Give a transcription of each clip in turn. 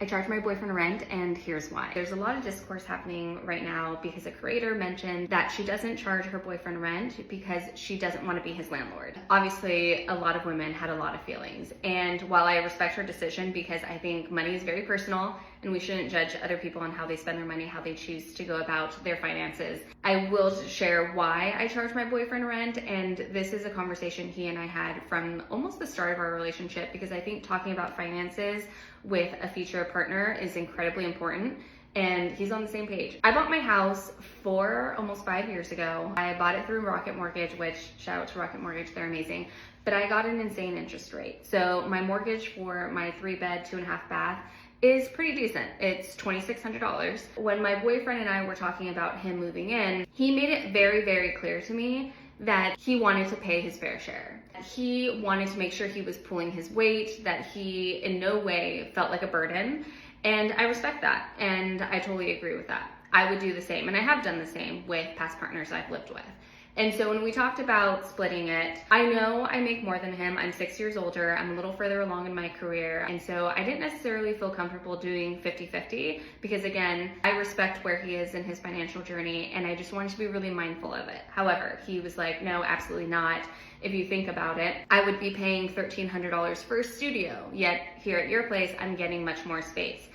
I charge my boyfriend rent, and here's why. There's a lot of discourse happening right now because a creator mentioned that she doesn't charge her boyfriend rent because she doesn't want to be his landlord. Obviously, a lot of women had a lot of feelings, and while I respect her decision because I think money is very personal and we shouldn't judge other people on how they spend their money, how they choose to go about their finances, I will share why I charge my boyfriend rent. And this is a conversation he and I had from almost the start of our relationship, because I think talking about finances with a future partner is incredibly important, and he's on the same page. I bought my house almost 5 years ago. I bought it through Rocket Mortgage, which shout out to Rocket Mortgage, they're amazing. But I got an insane interest rate. So my mortgage for my 3-bed, 2.5 bath is pretty decent. It's $2,600. When my boyfriend and I were talking about him moving in, he made it very, very clear to me that he wanted to pay his fair share. He wanted to make sure he was pulling his weight, that he in no way felt like a burden. And I respect that, and I totally agree with that. I would do the same, and I have done the same with past partners I've lived with. And so when we talked about splitting it, I know I make more than him. I'm 6 years older. I'm a little further along in my career. And so I didn't necessarily feel comfortable doing 50-50 because, again, I respect where he is in his financial journey, and I just wanted to be really mindful of it. However, he was like, no, absolutely not. If you think about it, I would be paying $1,300 for a studio, yet here at your place, I'm getting much more space.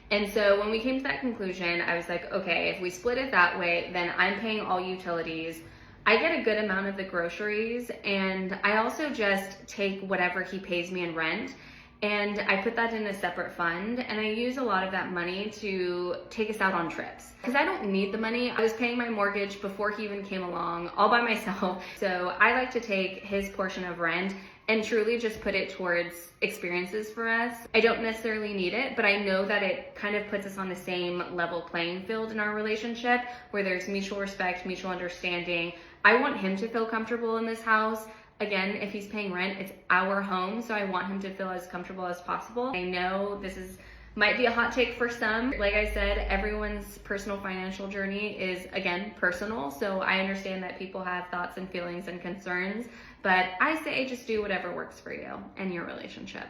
And so when we came to that conclusion, I was like, okay, if we split it that way, then I'm paying all utilities. I get a good amount of the groceries, and I also just take whatever he pays me in rent and I put that in a separate fund, and I use a lot of that money to take us out on trips. Because I don't need the money. I was paying my mortgage before he even came along, all by myself. So I like to take his portion of rent and truly just put it towards experiences for us. I don't necessarily need it, but I know that it kind of puts us on the same level playing field in our relationship where there's mutual respect, mutual understanding. I want him to feel comfortable in this house. Again, if he's paying rent, it's our home, so I want him to feel as comfortable as possible. I know this might be a hot take for some. Like I said, everyone's personal financial journey is, again, personal, so I understand that people have thoughts and feelings and concerns, but I say just do whatever works for you and your relationship.